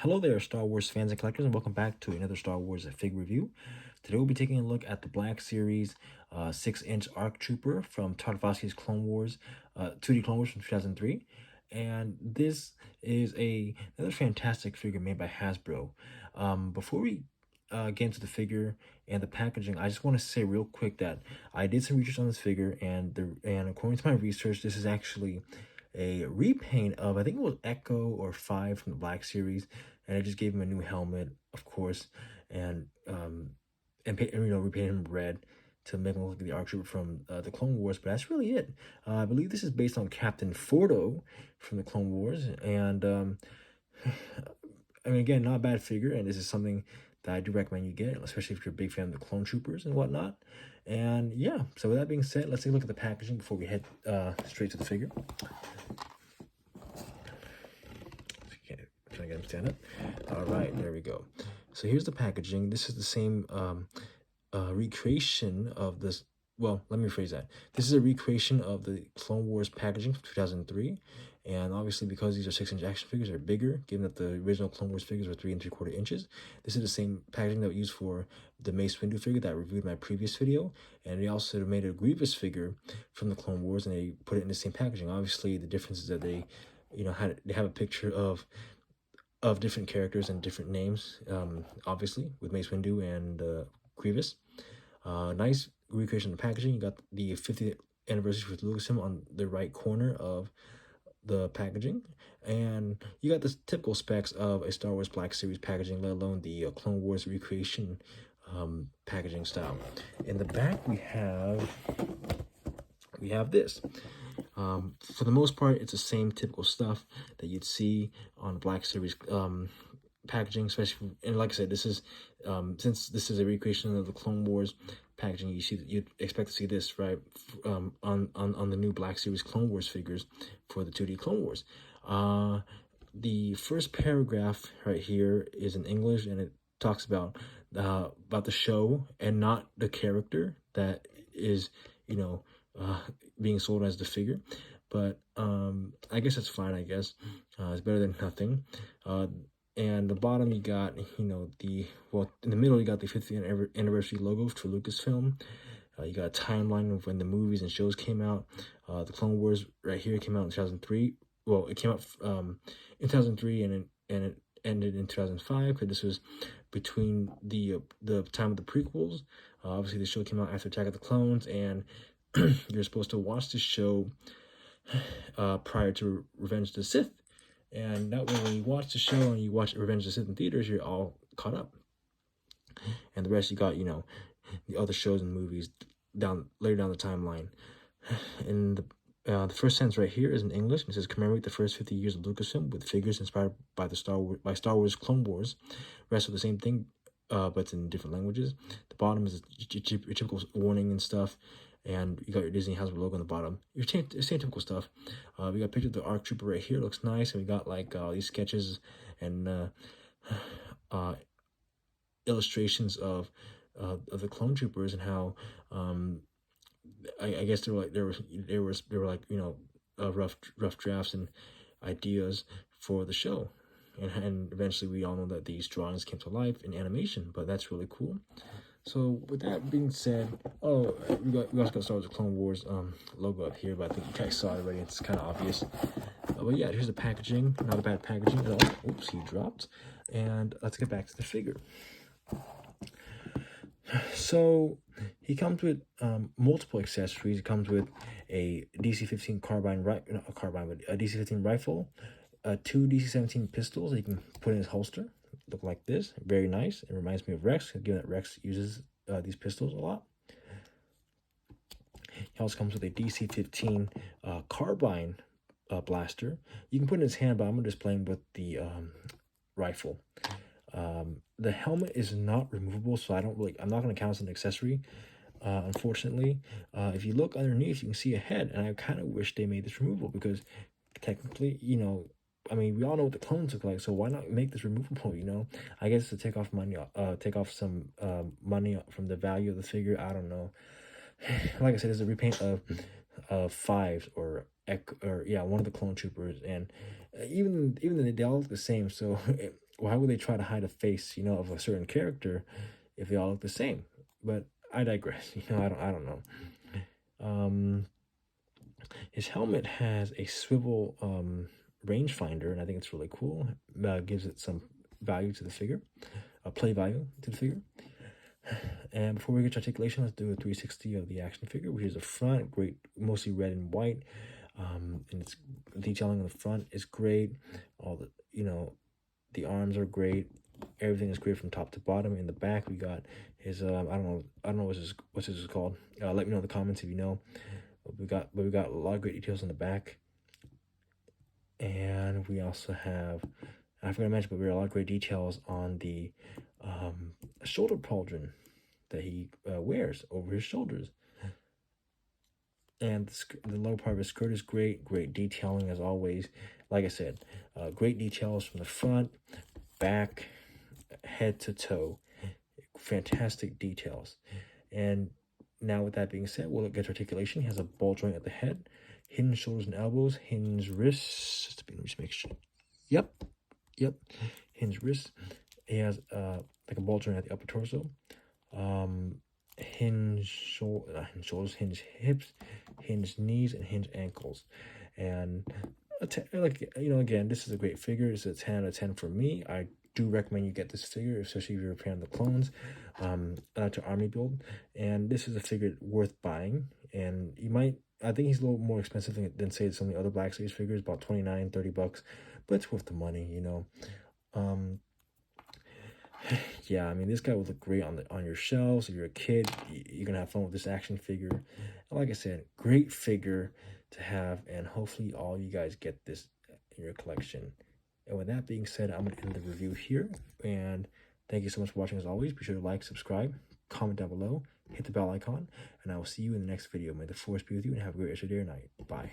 Hello there, Star Wars fans and collectors, and welcome back to another Star Wars figure review. Today we'll be taking a look at the Black Series 6-inch ARC Trooper from Tartavosky's Clone Wars, 2D Clone Wars from 2003. And this is another fantastic figure made by Hasbro. Before we get into the figure and the packaging, I just want to say real quick that I did some research on this figure, and according to my research, this is actually a repaint of, I think it was Echo or 5 from the Black Series, and I just gave him a new helmet, of course, and repaint him red to make him look like the ARC Trooper from the Clone Wars. But that's really it. I believe this is based on Captain Fordo from the Clone Wars, and I mean, again, not a bad figure, and this is something that I do recommend you get, especially if you're a big fan of the Clone Troopers and whatnot. And yeah, so with that being said, let's take a look at the packaging before we head straight to the figure. Trying to get him stand up. All right, there we go. So here's the packaging. This is the same recreation of this. Well, let me rephrase that. This is a recreation of the Clone Wars packaging from 2003. And obviously, because these are 6-inch action figures, they're bigger, given that the original Clone Wars figures were 3 3/4 inches. This is the same packaging that we used for the Mace Windu figure that I reviewed in my previous video. And they also made a Grievous figure from the Clone Wars, and they put it in the same packaging. Obviously, the difference is that they, they have a picture of different characters and different names, obviously, with Mace Windu and Grievous. Nice recreation of the packaging. You got the 50th anniversary with Lucasfilm on the right corner of the packaging, and you got the typical specs of a Star Wars Black Series packaging, let alone the Clone Wars recreation packaging style. In the back, we have this. For the most part, it's the same typical stuff that you'd see on Black Series packaging, especially, and like I said, this is since this is a recreation of the Clone Wars packaging, you'd expect to see this, right, on the new Black Series Clone Wars figures for the 2D Clone Wars. The first paragraph right here is in English, and it talks about the show and not the character that is, being sold as the figure. But I guess that's fine. I guess it's better than nothing. And the bottom, you got, in the middle, you got the 50th anniversary logo for Lucasfilm. You got a timeline of when the movies and shows came out. The Clone Wars right here came out in 2003. Well, it came out in 2003, and it ended in 2005, because this was between the time of the prequels. Obviously, the show came out after Attack of the Clones, and you're supposed to watch the show prior to Revenge of the Sith. And that way, when you watch the show and you watch Revenge of the Sith in theaters, you're all caught up. And the rest, you got, the other shows and movies later down the timeline. And the first sentence right here is in English. It says, commemorate the first 50 years of Lucasfilm with figures inspired by Star Wars Clone Wars. Rest of the same thing, but it's in different languages. The bottom is your typical warning and stuff. And you got your Disney Hasbro logo on the bottom. Your same typical stuff. We got a picture of the ARC Trooper right here. It looks nice. And we got like these sketches and illustrations of the clone troopers, and how I guess there were like rough drafts and ideas for the show. And eventually we all know that these drawings came to life in animation, but that's really cool. So with that being said, we also got Star Wars Clone Wars logo up here, but I think you guys saw it already. It's kind of obvious. But yeah, here's the packaging. Not a bad packaging at all. Oops, he dropped. And let's get back to the figure. So he comes with multiple accessories. He comes with a DC-15 a DC-15 rifle, 2 DC-17 pistols that you can put in his holster. Look like this. Very nice. It reminds me of Rex, given that Rex uses these pistols a lot. He also comes with a DC-15 carbine blaster. You can put it in his hand, but I'm going to display him with the rifle. The helmet is not removable, so I'm not going to count as an accessory, unfortunately. If you look underneath, you can see a head, and I kind of wish they made this removable, because technically, I mean, we all know what the clones look like, so why not make this removable, I guess to take off some money from the value of the figure. I don't know. Like I said, it's a repaint of 5 or yeah, one of the clone troopers, and even they all look the same. So why would they try to hide a face, you know, of a certain character if they all look the same? But I digress. You know, I don't know. His helmet has a swivel rangefinder, and I think it's really cool. Gives it some value to the figure, play value to the figure. And before we get to articulation, let's do a 360 of the action figure, which is the front, great, mostly red and white. And its detailing on the front is great. All the, you know, the arms are great. Everything is great from top to bottom. In the back, we got his I don't know what's this called. Let me know in the comments if you know. But we got a lot of great details in the back. And we also have, I forgot to mention, but we have a lot of great details on the shoulder pauldron that he wears over his shoulders. And the lower part of his skirt is great detailing as always. Like I said, great details from the front, back, head to toe. Fantastic details. And now with that being said, we'll get to articulation. He has a ball joint at the head, hinged shoulders and elbows, hinged wrists. Let me just make sure. Yep. Hinged wrists. He has like a ball joint at the upper torso. Hinged shoulders, hinged hips, hinged knees, and hinged ankles. And like, you know, again, this is a great figure. It's a 10 out of 10 for me. I do recommend you get this figure, especially if you're a fan of the clones. To army build, and this is a figure worth buying. And you might, I think he's a little more expensive than say some of the other Black Series figures, about $29-30, but it's worth the money, you know. Yeah, I mean, this guy would look great on your shelves. If you're a kid, you're gonna have fun with this action figure. And like I said, great figure to have, and hopefully all you guys get this in your collection. And with that being said, I'm gonna end the review here, and thank you so much for watching as always. Be sure to like, subscribe, comment down below, hit the bell icon, and I will see you in the next video. May the force be with you, and have a great rest of your day or night. Bye.